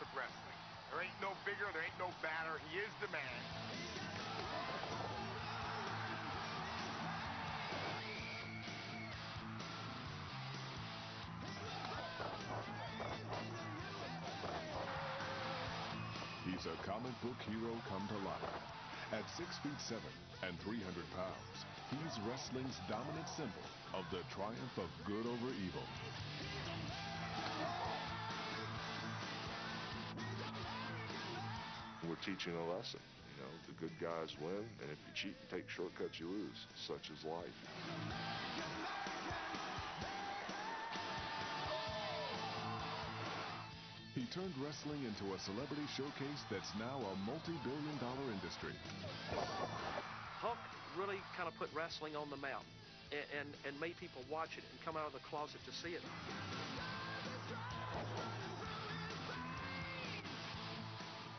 of wrestling. There ain't no bigger, there ain't no badder. He is the man. He's a comic book hero come to life. At 6'7" and 300 pounds, he's wrestling's dominant symbol of the triumph of good over evil. We're teaching a lesson. You know, the good guys win, and if you cheat and take shortcuts, you lose. Such is life. He turned wrestling into a celebrity showcase that's now a multi-billion-dollar industry. Hulk really kind of put wrestling on the map and made people watch it and come out of the closet to see it.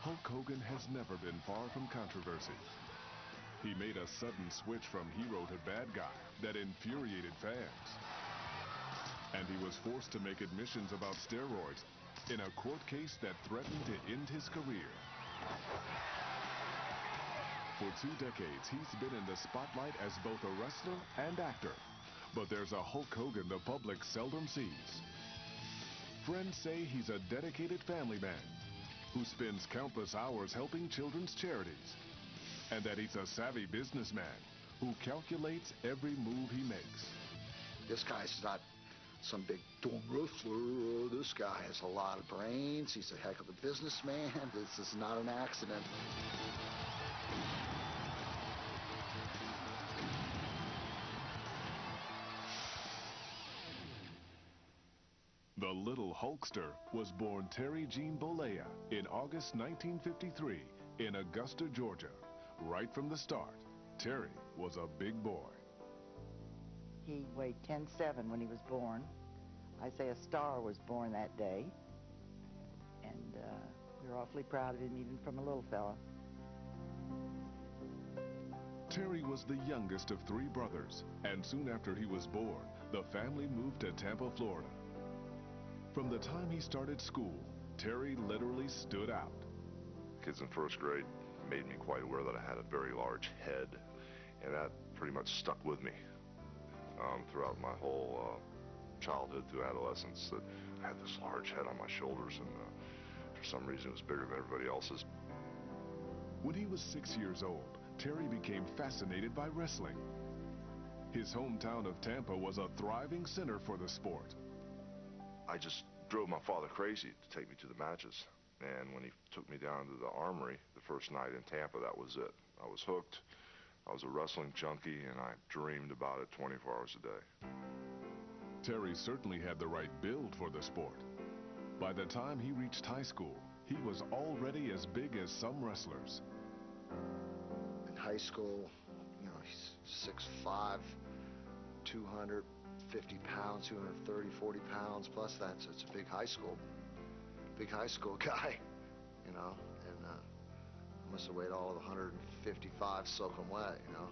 Hulk Hogan has never been far from controversy. He made a sudden switch from hero to bad guy that infuriated fans. And he was forced to make admissions about steroids in a court case that threatened to end his career. For 2 decades, he's been in the spotlight as both a wrestler and actor. But there's a Hulk Hogan the public seldom sees. Friends say he's a dedicated family man who spends countless hours helping children's charities, and that he's a savvy businessman who calculates every move he makes. This guy's not some big dumb wrestler. This guy has a lot of brains. He's a heck of a businessman. This is not an accident. The little Hulkster was born Terry Jean Bollea in August 1953 in Augusta, Georgia. Right from the start, Terry was a big boy. He weighed 10'7" when he was born. I say a star was born that day. And we were awfully proud of him, even from a little fella. Terry was the youngest of 3 brothers, and soon after he was born, the family moved to Tampa, Florida. From the time he started school, Terry literally stood out. Kids in 1st grade made me quite aware that I had a very large head, and that pretty much stuck with me throughout my whole childhood through adolescence, that I had this large head on my shoulders, and for some reason it was bigger than everybody else's. When he was 6 years old, Terry became fascinated by wrestling. His hometown of Tampa was a thriving center for the sport. I just drove my father crazy to take me to the matches. And when he took me down to the Armory the first night in Tampa, that was it. I was hooked. I was a wrestling junkie, and I dreamed about it 24 hours a day. Terry certainly had the right build for the sport. By the time he reached high school, he was already as big as some wrestlers. In high school, you know, he's 6'5", 250 pounds, 230, 40 pounds, plus that, so it's a big high school guy, you know, and must have weighed all of 155 soaking wet, you know.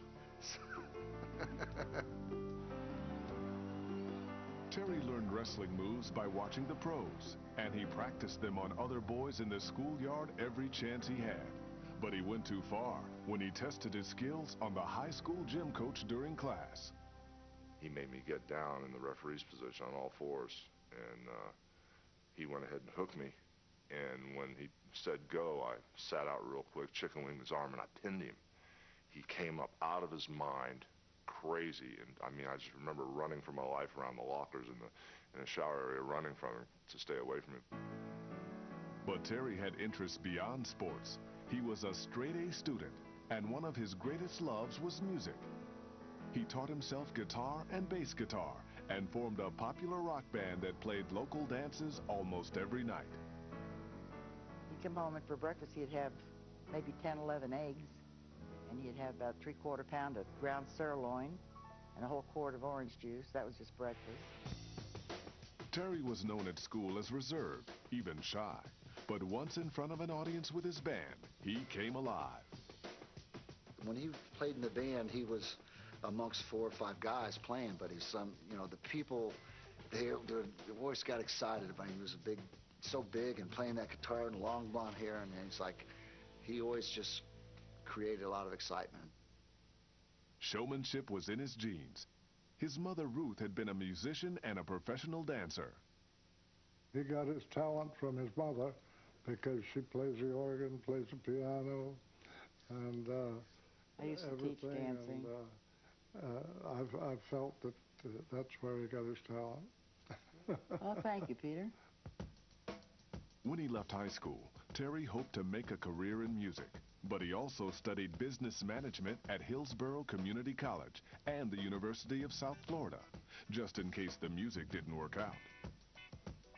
Terry learned wrestling moves by watching the pros, and he practiced them on other boys in the schoolyard every chance he had. But he went too far when he tested his skills on the high school gym coach during class. He made me get down in the referee's position on all 4s, and he went ahead and hooked me. And when he said go, I sat out real quick, chicken winged his arm, and I pinned him. He came up out of his mind, crazy, and I mean, I just remember running for my life around the lockers in the shower area, running from him to stay away from him. But Terry had interests beyond sports. He was a straight-A student, and one of his greatest loves was music. He taught himself guitar and bass guitar, and formed a popular rock band that played local dances almost every night. He'd come home, and for breakfast he'd have maybe 10, 11 eggs, and he'd have about 3/4 pound of ground sirloin and a whole quart of orange juice. That was just breakfast. Terry was known at school as reserved, even shy. But once in front of an audience with his band, he came alive. When he played in the band, he was amongst 4 or 5 guys playing, but he's you know, the people, the voice got excited about him. He was a big so big and playing that guitar and long blonde hair, and it's like he always just created a lot of excitement. Showmanship was in his genes. His mother, Ruth, had been a musician and a professional dancer. He got his talent from his mother because she plays the organ, plays the piano, and I used to teach dancing. And I've felt that that's where he got his talent. Oh, thank you, Peter. When he left high school, Terry hoped to make a career in music, but he also studied business management at Hillsborough Community College and the University of South Florida, just in case the music didn't work out.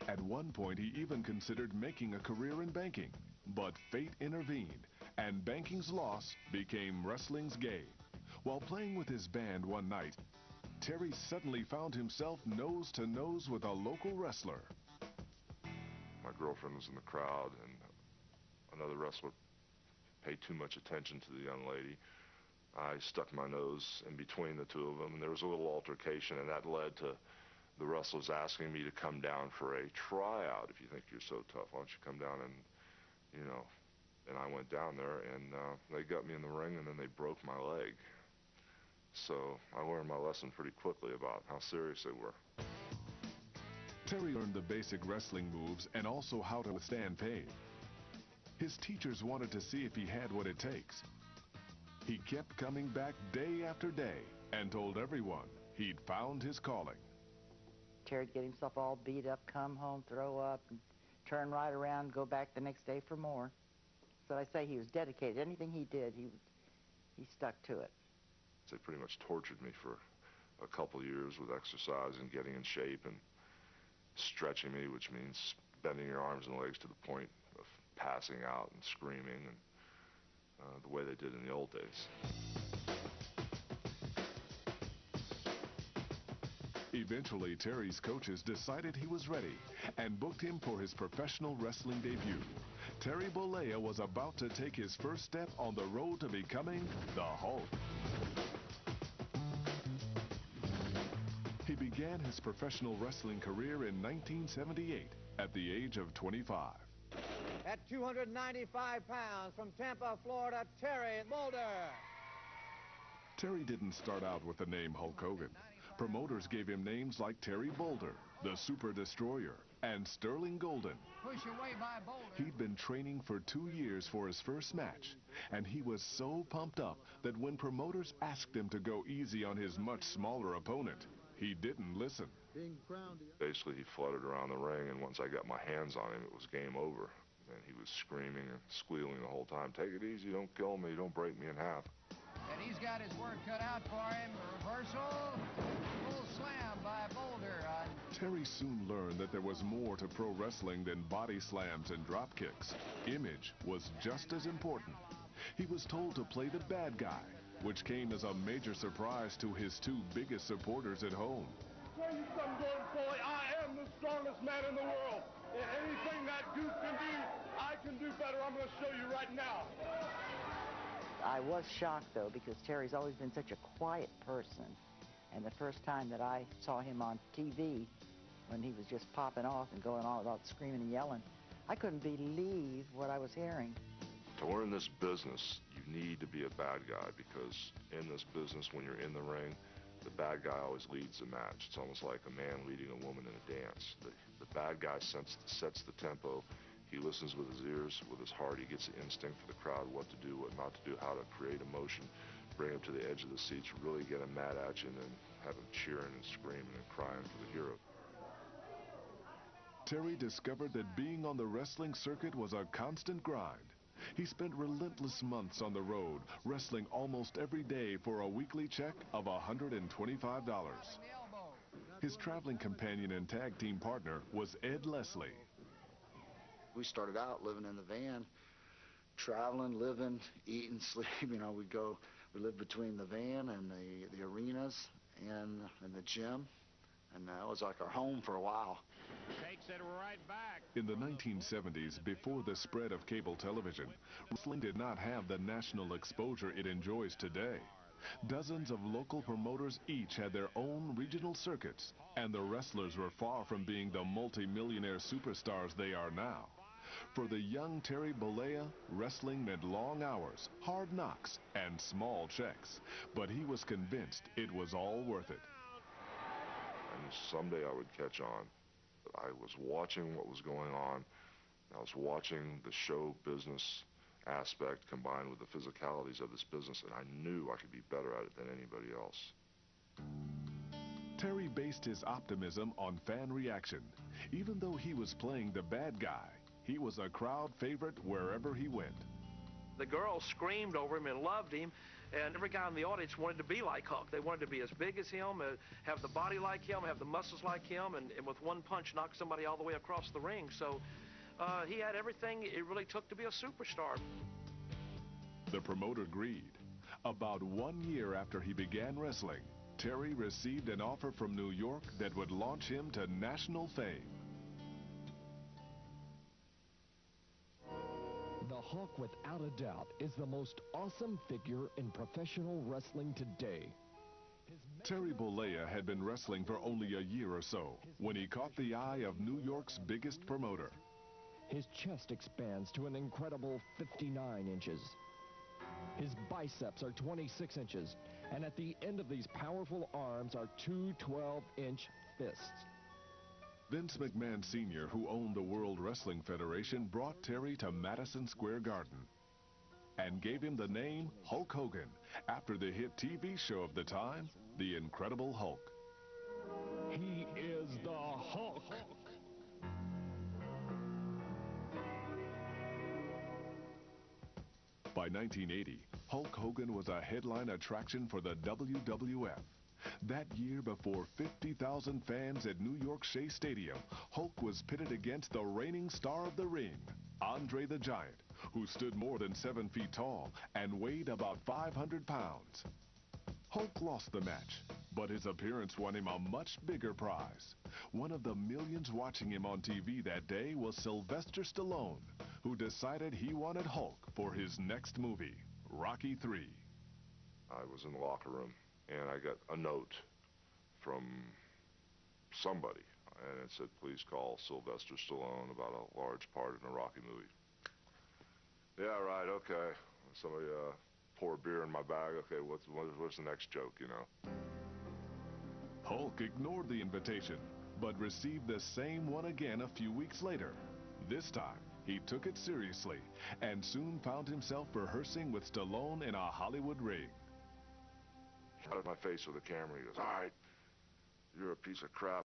At one point, he even considered making a career in banking, but fate intervened, and banking's loss became wrestling's gain. While playing with his band one night, Terry suddenly found himself nose to nose with a local wrestler. My girlfriend was in the crowd, and another wrestler paid too much attention to the young lady. I stuck my nose in between the two of them, and there was a little altercation, and that led to the wrestlers asking me to come down for a tryout. If you think you're so tough, why don't you come down and, you know, and I went down there, and they got me in the ring, and then they broke my leg. So I learned my lesson pretty quickly about how serious they were. Terry learned the basic wrestling moves and also how to withstand pain. His teachers wanted to see if he had what it takes. He kept coming back day after day and told everyone he'd found his calling. Terry'd get himself all beat up, come home, throw up, and turn right around, go back the next day for more. So I say he was dedicated. Anything he did, he stuck to it. They pretty much tortured me for a couple years with exercise and getting in shape and stretching me, which means bending your arms and legs to the point of passing out and screaming, and the way they did in the old days. Eventually, Terry's coaches decided he was ready and booked him for his professional wrestling debut. Terry Bollea was about to take his first step on the road to becoming the Hulk. He began his professional wrestling career in 1978 at the age of 25. At 295 pounds from Tampa, Florida, Terry Boulder. Terry didn't start out with the name Hulk Hogan. Promoters gave him names like Terry Boulder, the Super Destroyer, and Sterling Golden. Push away by Boulder. He'd been training for 2 years for his first match, and he was so pumped up that when promoters asked him to go easy on his much smaller opponent, he didn't listen. Basically, he fluttered around the ring, and once I got my hands on him, it was game over. And he was screaming and squealing the whole time, "Take it easy, don't kill me, don't break me in half." And he's got his work cut out for him. Reversal, full slam by Boulder. Terry soon learned that there was more to pro wrestling than body slams and drop kicks. Image was just as important. He was told to play the bad guy, which came as a major surprise to his two biggest supporters at home. Tell you something, Golden Boy, I am the strongest man in the world. And anything that Goose can do, I can do better. I'm going to show you right now. I was shocked, though, because Terry's always been such a quiet person. And the first time that I saw him on TV, when he was just popping off and going all about screaming and yelling, I couldn't believe what I was hearing. To learn this business, you need to be a bad guy, because in this business, when you're in the ring, the bad guy always leads the match. It's almost like a man leading a woman in a dance. The bad guy sets the tempo. He listens with his ears, with his heart. He gets the instinct for the crowd, what to do, what not to do, how to create emotion, bring him to the edge of the seats, really get him mad at you, and then have him cheering and screaming and crying for the hero. Terry discovered that being on the wrestling circuit was a constant grind. He spent relentless months on the road, wrestling almost every day for a weekly check of $125. His traveling companion and tag team partner was Ed Leslie. We started out living in the van, traveling, living, eating, sleep. You know, we lived between the van and the arenas and the gym. And that was like our home for a while. Takes it right back. In the 1970s, before the spread of cable television, wrestling did not have the national exposure it enjoys today. Dozens of local promoters each had their own regional circuits, and the wrestlers were far from being the multi-millionaire superstars they are now. For the young Terry Bollea, wrestling meant long hours, hard knocks, and small checks. But he was convinced it was all worth it. And someday I would catch on. I was watching what was going on. I was watching the show business aspect combined with the physicalities of this business, and I knew I could be better at it than anybody else. Terry based his optimism on fan reaction. Even though he was playing the bad guy, he was a crowd favorite wherever he went. The girls screamed over him and loved him, and every guy in the audience wanted to be like Hulk. They wanted to be as big as him, have the body like him, have the muscles like him, and with one punch knock somebody all the way across the ring. So he had everything it really took to be a superstar. The promoter agreed. About 1 year after he began wrestling, Terry received an offer from New York that would launch him to national fame. The Hulk, without a doubt, is the most awesome figure in professional wrestling today. Terry Bollea had been wrestling for only a year or so when he caught the eye of New York's biggest promoter. His chest expands to an incredible 59 inches. His biceps are 26 inches, and at the end of these powerful arms are two 12-inch fists. Vince McMahon Sr., who owned the World Wrestling Federation, brought Terry to Madison Square Garden and gave him the name Hulk Hogan after the hit TV show of the time, The Incredible Hulk. He is the Hulk. By 1980, Hulk Hogan was a headline attraction for the WWF. That year, before 50,000 fans at New York Shea Stadium, Hulk was pitted against the reigning star of the ring, Andre the Giant, who stood more than 7 feet tall and weighed about 500 pounds. Hulk lost the match, but his appearance won him a much bigger prize. One of the millions watching him on TV that day was Sylvester Stallone, who decided he wanted Hulk for his next movie, Rocky III. I was in the locker room, and I got a note from somebody, and it said, please call Sylvester Stallone about a large part in a Rocky movie. Yeah, right, okay. Somebody pour beer in my bag. Okay, what's the next joke, you know? Hulk ignored the invitation, but received the same one again a few weeks later. This time, he took it seriously and soon found himself rehearsing with Stallone in a Hollywood ring. Out of my face with the camera, he goes, all right, you're a piece of crap.